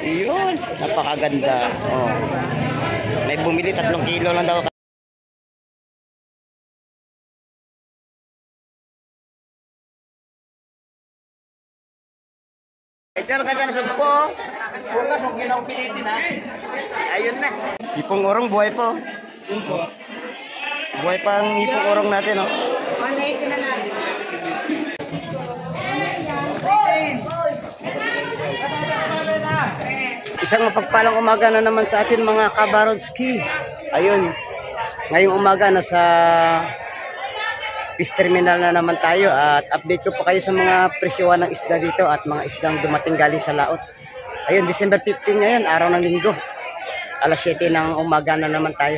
Yun, napakaganda. Oh. May bumili 3 kilo lang daw. Ito ganda na sugpo. Bukas kung ginaw pilitin ha. Ayun na. Hipong orong buhay po. Buhay pa ang hipong orong natin, oh. Isang mapagpalang umaga na naman sa atin mga kabarodski. Ayun, ngayong umaga nasa fish terminal na naman tayo at update ko pa kayo sa mga presyohan ng isda dito at mga isdang dumating galing sa laot. Ayun, December 15 ngayon, araw ng linggo. Alas 7 ng umaga na naman tayo.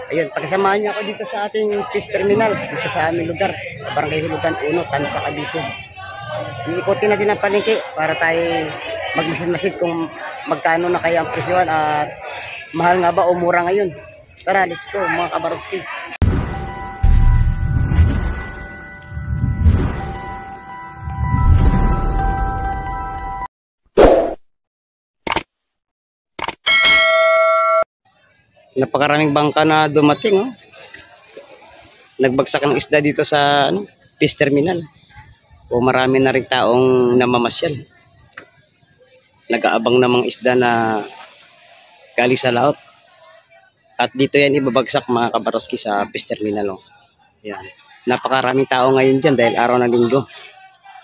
Ayun, pagkasamahan niyo ako dito sa ating fish terminal, dito sa aming lugar, Barangay Hulugan 1, Tansa, Cavite. Iikutin natin ang palengke para tayo magmasid-masid kung magkano na kaya ang presyohan at mahal nga ba o mura ngayon. Tara, let's go mga kabarodski. Napakaraming bangka na dumating, oh. Nagbagsak ng isda dito sa fish terminal. O marami na rin taong namamasyal. Nag-aabang ng mga isda na galing sa laot. At dito yan ibabagsak mga kabarodski sa fish terminal, oh. Yan. Napakaraming tao ngayon dyan dahil araw ng linggo.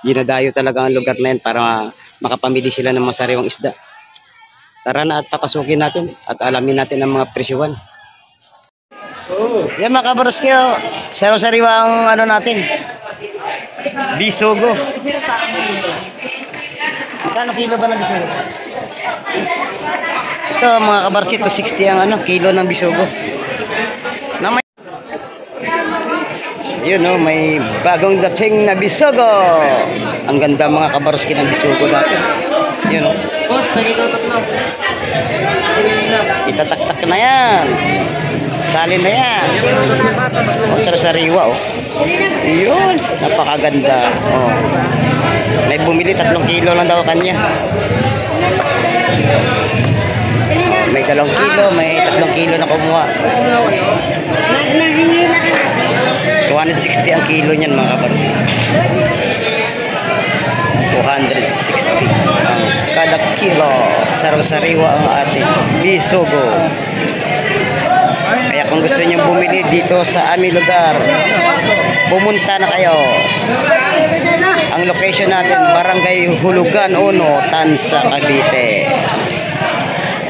Ginadayo talaga ang lugar na yan para makapamili sila ng masariwang isda. Tara na at papasukin natin at alamin natin ang mga presyuhan. Yan mga kabarodski, oh. Sariwa ang natin. Bisugo. Magkano kilo ba ng bisugo? Ito mga kabarodski, 260 ang kilo ng bisugo. Yun, oh, may bagong dating na bisugo. Ang ganda mga kabarodski ng bisugo natin. Yun, oh. Boss, pagkikapat lang. Itataktak na yan. Salin na yan. Oh, sariwa, oh. Yun, napakaganda. Oh. May bumili 3 kilo lang daw kanya. May 2 kilo, may 3 kilo na kumuha. 260 ang kilo niyan mga kabarodski. 260 ang kada kilo. Sariwa ang ating bisugo. Kaya kung gusto niyo bumili dito sa aming lugar, pumunta na kayo. Ang location natin, Barangay Hulugan 1, Tansa, Cavite.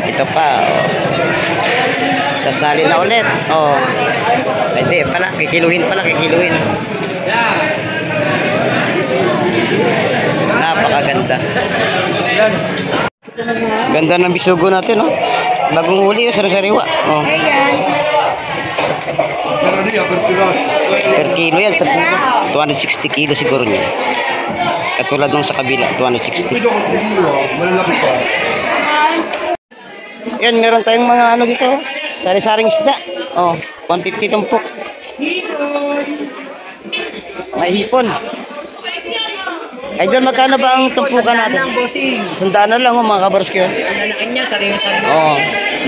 Ito pa, oh. Sasali na ulit. Oh. Hindi pala, kikiluhin. Napakaganda. Ganda ng bisugo natin, oh. Bagong huli, oh, sariwa. Oh. Per kilo yan, 260 kilo siguro niya. Katulad nung sa kabila, 260. Yan, meron tayong mga dito, sari-saring isda. Oh, 150 tumpok. May hipon. Ay, doon magkano ba ang tumpukan natin? Sandaan na lang, oh, mga kabarodski. Oh,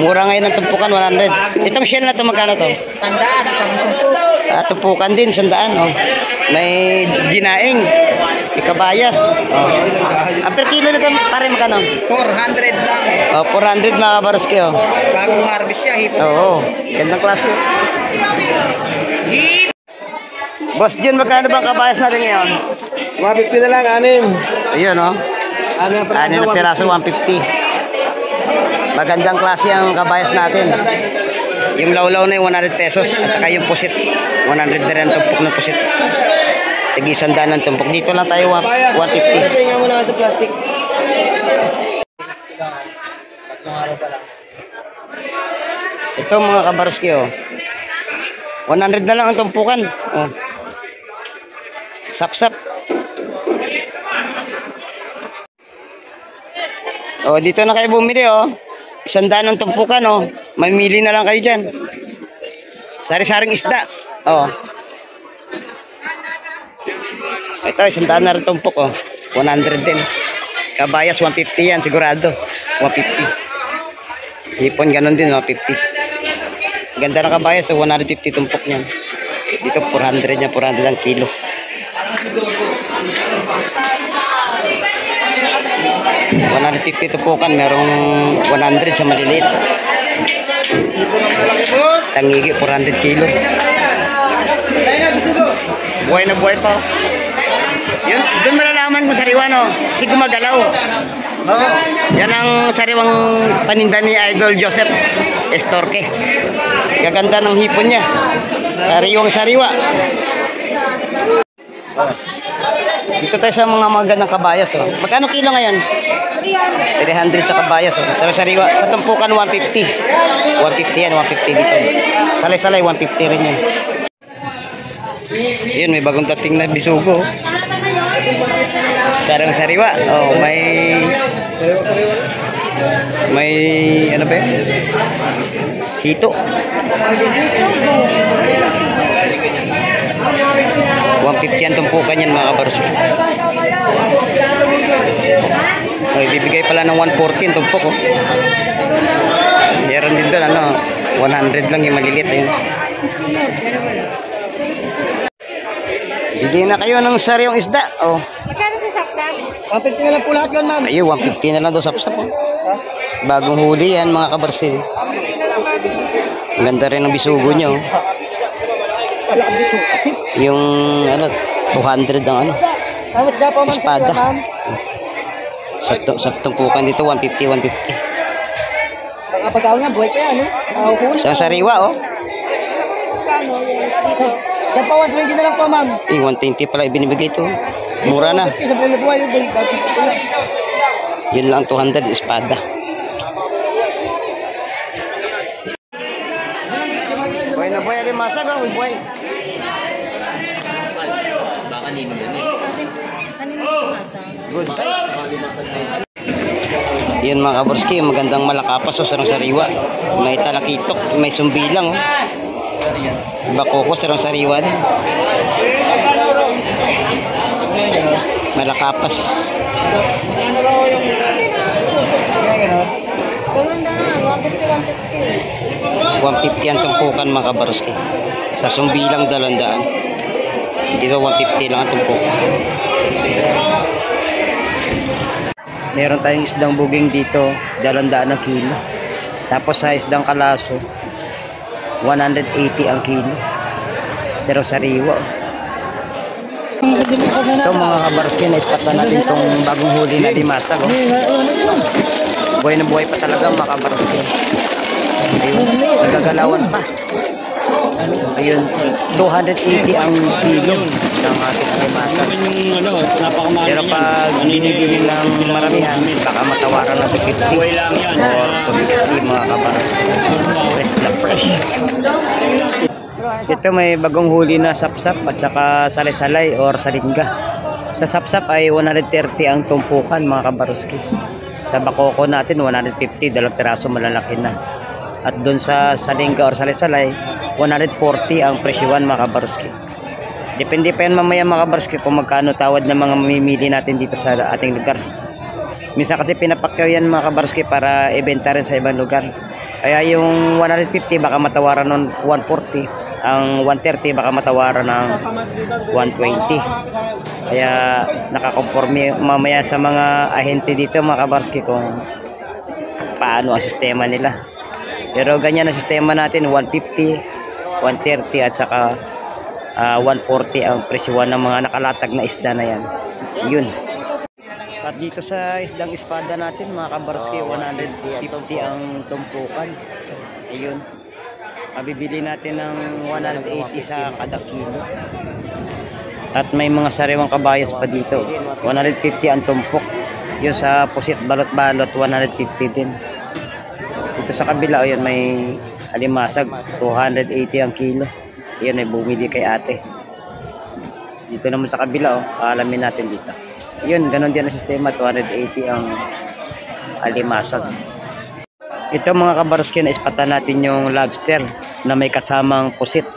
mura ngayon ang tumpukan, 100. Itong shell na to magkano to? Sandaan. Tumpukan din, sandaan. Oh. May dinaing, may kabayas. Oh. Ang per kilo nito pare magkano? 400 lang. Oh, 400 mga kabarodski. Oh. Bagong harvest siya. Oo, gandang klase. Boss Jun, magkano bang kabayas natin ngayon? 150 na lang, 6. Ayun, oh. 6 na piraso, 150. Magandang klase ang kabayas natin. Yung lawlaw na yung 100 pesos at saka yung pusit 100 na rin ang tumpok ng pusit. Tig-100 ng tumpok. Dito lang tayo 150. Tingnan mo na sa plastic. Ito mga kabarodski, oh. 100 na lang ang tumpukan. Oh. Sap-sap. Oh, dito na kayo bumili, oh. 100 ang tumpukan, oh. Mamili na lang kayo diyan. Sari-saring isda. Oh. Ito, 100 na rin tumpok, oh. 100 din. Kabayas 150 yan sigurado. 150. Hipon ganun din 150. Ganda na kabayas, so 150 tumpok niyan. Dito 400 yan, 400 ang kilo. $150 tumpukan, merong 100 sa maliliit. Tangigi 400 kilo. Buhay na buhay pa. Yun, doon malalaman kung sariwa, no? Kasi gumagalaw. Yan ang sariwang paninda ni Idol Joseph Estorque. Gaganda ng hipon niya. Sariwang sariwa. Dito tayo sa mga magandang kabayas. Oh. Magkano kilo ngayon? 300 sa kabayas. Oh. Sariwa. Sa tumpukan 150. 150 yan, 150 dito. Salay-salay 150 rin yun. Yun, may bagong dating na bisugo. Sarang sariwa. Oh, may ano ba? Hito. 150 ang tumpukan yan mga kabaros. May bibigay pala ng 140 ang tumpok. Oh. Meron din doon ano, 100 lang yung maliliit ayun. Bili na kayo ng sariwang isda. Oh. Magkano sa sapsap? 150 na lang po lahat yun, ma'am. Ayun, 150 na lang daw sapsap. Oh. Bagong huli yan mga kabarsil. Ganda rin ang bisugo nyo. Yung ano, 200 ang ano, espada. Sa tumpukan dito, 150, 150. Baka pagkaw niya, buhay pa yan, no? Sa sariwa, oh. Yan pa, 120 na lang po, ma'am. 120 pala ibinibigay ito. Mura na. Sa buhay na buhay, Yun lang 200 espada. Buhay na buhay rin masag, oh. Buhay. Kanino pumasa? Good size. Yun mga kaborski, magandang malakapas o sarang sariwa. May talakitok, may sumbilang. Oh. Bakoko sarang sariwa din. Malakapas. 150 ang tumpukan mga kaborski. Sa sumbilang 200. Dito 150 lang ang tumpok. Meron tayong isdang buging dito, 200 ang kilo. Tapos sa isdang kalaso, 180 ang kilo. Sariwa. Ito mga kabarski, naispatan natin itong bagong huli na limasag. Oh. Buhay na buhay pa talaga mga kabarski. Ayun, nagagalawan pa. Ayun, 280 ang kilo ng ating limasag. Pero pag binibili ng maramihan, baka matawaran ng 250 or 260 mga kabaras. Fresh na fresh. Ito may bagong huli na sapsap at saka salay-salay or salingga. Sa sapsap ay 130 ang tumpukan mga kabaruski. Sa bakoko natin 150, 2 piraso malalaki na. At doon sa salingga or salay-salay 140 ang presyuan mga kabaruski. Depende pa yan mamaya mga kabaruski kung magkano tawad ng mga mamimili natin dito sa ating lugar. Minsan kasi pinapakyaw yan mga kabaruski para ibenta rin sa ibang lugar. Kaya yung 150 baka matawaran ng 140. Ang 130 baka matawaran ng 120. Kaya nakakonforme mamaya sa mga ahente dito mga kabaruski kung paano ang sistema nila. Pero ganyan ang sistema natin, 150, 130 at saka 140 ang presyuan ng mga nakalatag na isda na yan. Yun. At dito sa isdang espada natin mga kabarski, 150 ang tumpukan. Ayun. Mabibili natin ng 180 sa kada kilo. At may mga sariwang kabayas pa dito. 150 ang tumpok. Yun sa pusit balot-balot, 150 din. Dito sa kabila, ayun, may alimasag, 280 ang kilo. Ayun, may bumili kay ate. Dito naman sa kabila, oh, alamin natin dito. Yun, ganun din ang sistema, 280 ang alimasag. Ito mga kabarski, na ispatan natin yung lobster na may kasamang pusit.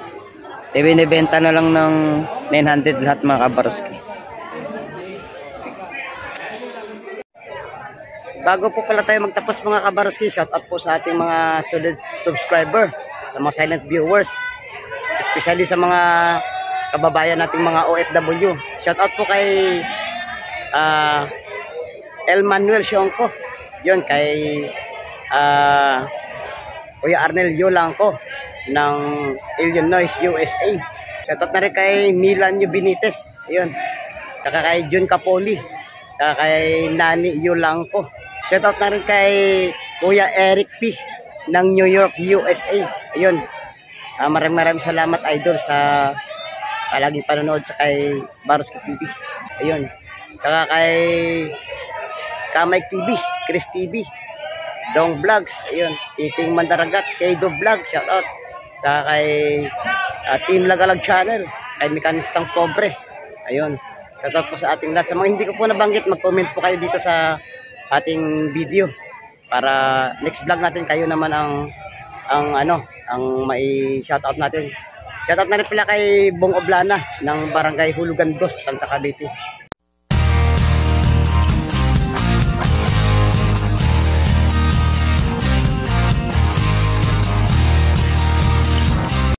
Ibinibenta na lang ng 900 lahat mga kabarski. bago po pala tayo magtapos mga kabaroski, shout out po sa ating mga solid subscriber, sa mga silent viewers, especially sa mga kababayan nating mga OFW. Shout out po kay El Manuel Sionco, yun, kay Kuya Arnel Yolangco ng Illinois, USA. Shout out na rin kay Milan Benitez, yun, saka kay Jun Capoli, saka kay Nani Yolangco. Shout out na rin kay Kuya Eric P ng New York, USA. Ayun. Maraming salamat idol sa palaging panonood sa kay Baroski TV. Ayun. Saka kay Kamay TV, Chris TV, Dong Vlogs, ayun, Iting Mandaragat, kay Do Vlog, shout out. Saka kay Team Lagalag Channel, kay Mekanistang Pobre. Ayun. Shout out po sa ating lahat. Sa mga hindi ko po nabanggit, mag-comment po kayo dito sa ating video para next vlog natin kayo naman ang mai shoutout natin. Shoutout na rin pala kay Bong Oblana ng Barangay Hulugan 2, Tansa Cavite.